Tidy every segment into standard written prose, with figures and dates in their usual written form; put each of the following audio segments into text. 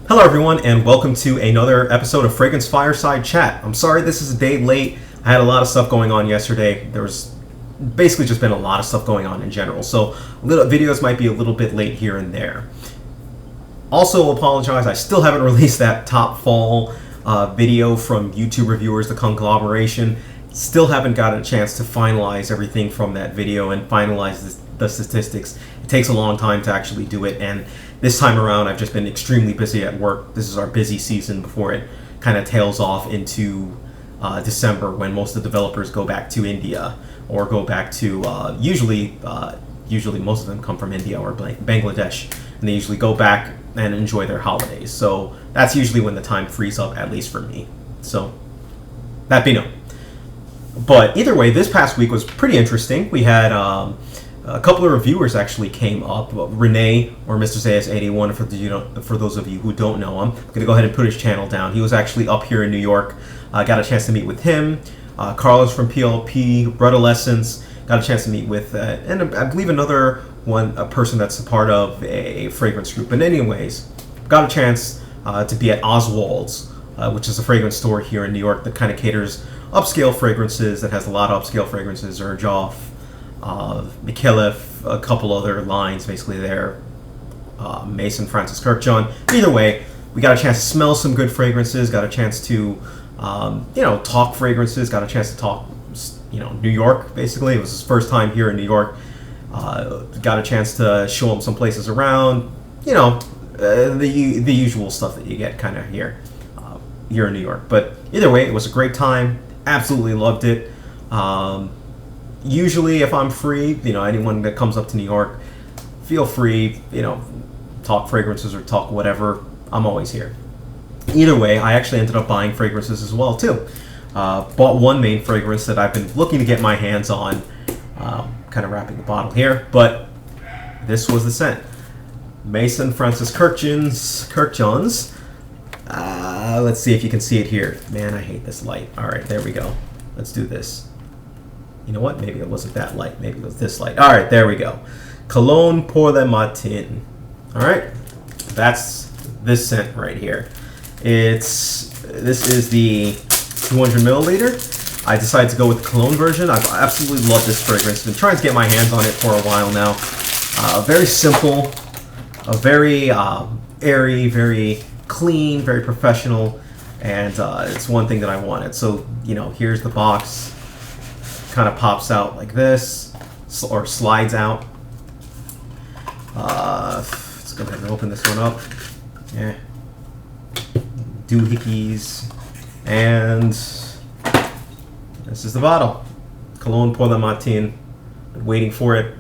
Hello everyone and welcome to another episode of Fragrance Fireside Chat. I'm sorry this is a day late. I had a lot of stuff going on yesterday. There was basically just been a lot of stuff going on in general, so videos might be a little bit late here and there. Also apologize, I still haven't released that top fall video from YouTube reviewers, the conglomeration. Still haven't gotten a chance to finalize everything from that video and finalize the statistics. It takes a long time to actually do it, and this time around I've just been extremely busy at work. This is our busy season before it kind of tails off into December, when most of the developers go back to India or go back to usually most of them come from India or Bangladesh, and they usually go back and enjoy their holidays. So that's usually when the time frees up, at least for me. So that be known. But either way, this past week was pretty interesting. We had a couple of reviewers actually came up. Renee, or Mr. Zayas81, for those of you who don't know him, I'm going to go ahead and put his channel down. He was actually up here in New York. Got a chance to meet with him. Carlos from PLP, Brutadolescence, got a chance to meet with, and I believe another a person that's a part of a fragrance group. But anyways, got a chance to be at Oswald's, which is a fragrance store here in New York that kind of caters upscale fragrances, that has a lot of upscale fragrances, Urjoff, Mikheyev, a couple other lines basically there, Mason Francis Kirkjohn. Either way, we got a chance to smell some good fragrances, got a chance to talk fragrances, got a chance to talk New York. Basically, it was his first time here in New York. Got a chance to show him some places around, the usual stuff that you get kind of here in New York. But either way, it was a great time. Absolutely loved it. Usually if I'm free, anyone that comes up to New York, feel free, talk fragrances or talk whatever. I'm always here. Either way, I actually ended up buying fragrances as well too. Bought one main fragrance that I've been looking to get my hands on. Kind of wrapping the bottle here, but this was the scent. Mason Francis Kirkjohn's. Let's see if you can see it here. Man, I hate this light. All right, there we go. Let's do this. You know what? Maybe it wasn't that light. Maybe it was this light. All right, there we go. Cologne pour le matin. All right, that's this scent right here. This is the 200 milliliter. I decided to go with the cologne version. I've absolutely loved this fragrance. Been trying to get my hands on it for a while now. Very simple, a very airy, very clean, very professional, and it's one thing that I wanted. So here's the box. Kind of pops out like this, or slides out. Let's go ahead and open this one up. Yeah. Doohickeys, and this is the bottle. Cologne pour le matin. Been waiting for it,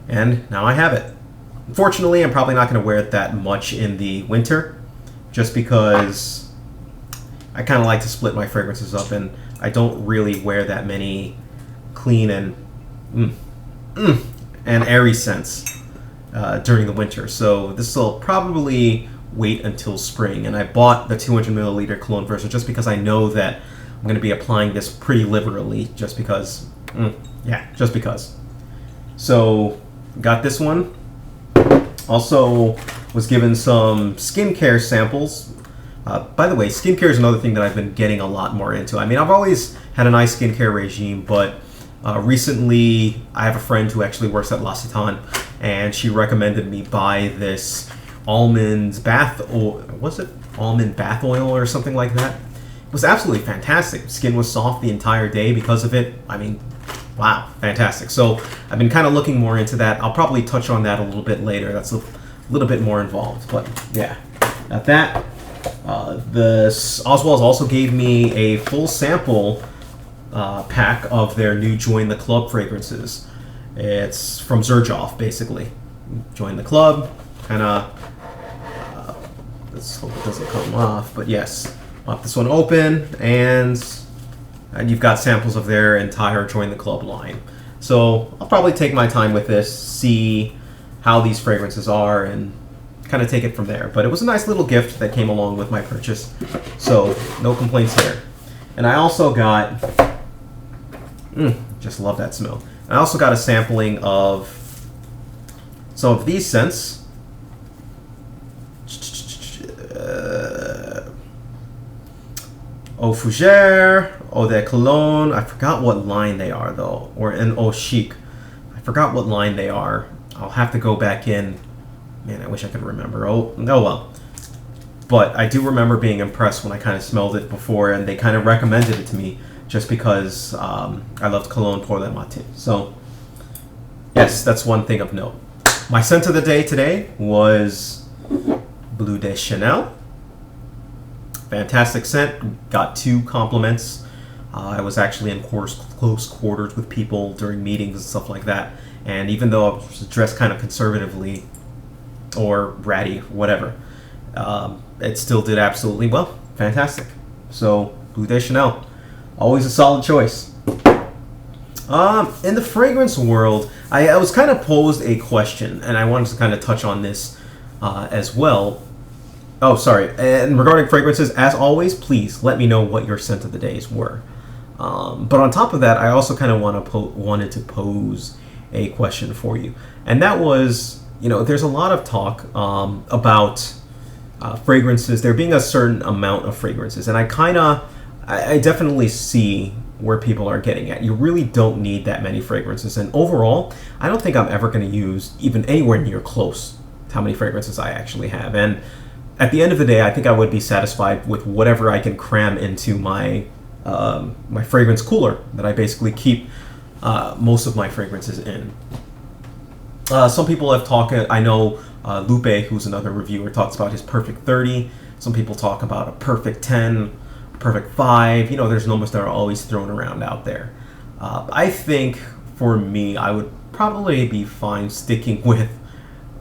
and now I have it. Unfortunately, I'm probably not going to wear it that much in the winter, just because I kind of like to split my fragrances up, and I don't really wear that many clean and airy scents during the winter. So this will probably wait until spring. And I bought the 200 milliliter cologne version just because I know that I'm going to be applying this pretty liberally, just because. Just because. So got this one. Also was given some skincare samples. By the way, skincare is another thing that I've been getting a lot more into. I mean, I've always had a nice skincare regime, but recently I have a friend who actually works at L'Occitane, and she recommended me buy this almond bath oil. Was it almond bath oil or something like that? It was absolutely fantastic. Skin was soft the entire day because of it. I mean, wow, fantastic. So I've been kind of looking more into that. I'll probably touch on that a little bit later. That's a little bit more involved, but yeah, got that. Oswald's also gave me a full sample pack of their new Join the Club fragrances. It's from Urjoff, basically. Join the club, kind of. Let's hope it doesn't come off, but yes, pop this one open, and you've got samples of their entire Join the Club line. So I'll probably take my time with this, see how these fragrances are, and kind of take it from there. But it was a nice little gift that came along with my purchase, so no complaints there. And I also got, just love that smell. I also got a sampling of some of these scents. Eau Fougère, Eau de Cologne. I forgot what line they are though, or an Eau Chic. I forgot what line they are. I'll have to go back in. Man, I wish I could remember. Oh well. But I do remember being impressed when I kind of smelled it before, and they kind of recommended it to me just because I loved Cologne pour le matin. So, yes, that's one thing of note. My scent of the day today was Bleu de Chanel. Fantastic scent. Got 2 compliments. I was actually in close quarters with people during meetings and stuff like that. And even though I was dressed kind of conservatively or ratty, whatever, it still did absolutely well. Fantastic. So, Bleu de Chanel. Always a solid choice. In the fragrance world, I was kind of posed a question, and I wanted to kind of touch on this as well. Oh, sorry. And regarding fragrances, as always, please let me know what your scent of the days were. But on top of that, I also kind of wanted to pose a question for you. And that was, there's a lot of talk about fragrances, there being a certain amount of fragrances. And I definitely see where people are getting at. You really don't need that many fragrances. And overall, I don't think I'm ever going to use even anywhere near close to how many fragrances I actually have. And at the end of the day, I think I would be satisfied with whatever I can cram into my my fragrance cooler that I basically keep most of my fragrances in. Some people have talked, I know Lupe, who's another reviewer, talks about his perfect 30. Some people talk about a perfect 10, perfect 5. There's numbers that are always thrown around out there. I think for me, I would probably be fine sticking with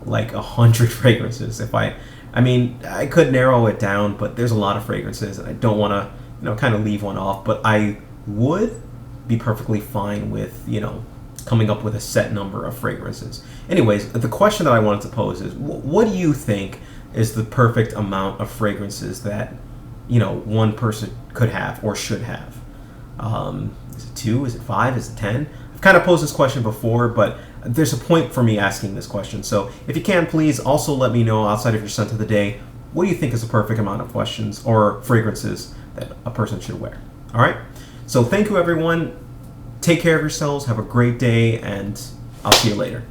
like 100 fragrances. I could narrow it down, but there's a lot of fragrances, and I don't want to, kind of leave one off. But I would be perfectly fine with, coming up with a set number of fragrances. Anyways, the question that I wanted to pose is, what do you think is the perfect amount of fragrances that, one person could have or should have? Is it 2? Is it 5? Is it 10? I've kind of posed this question before, but there's a point for me asking this question. So if you can, please also let me know, outside of your scent of the day, what do you think is the perfect amount of questions or fragrances that a person should wear? All right. So thank you, everyone. Take care of yourselves. Have a great day, and I'll see you later.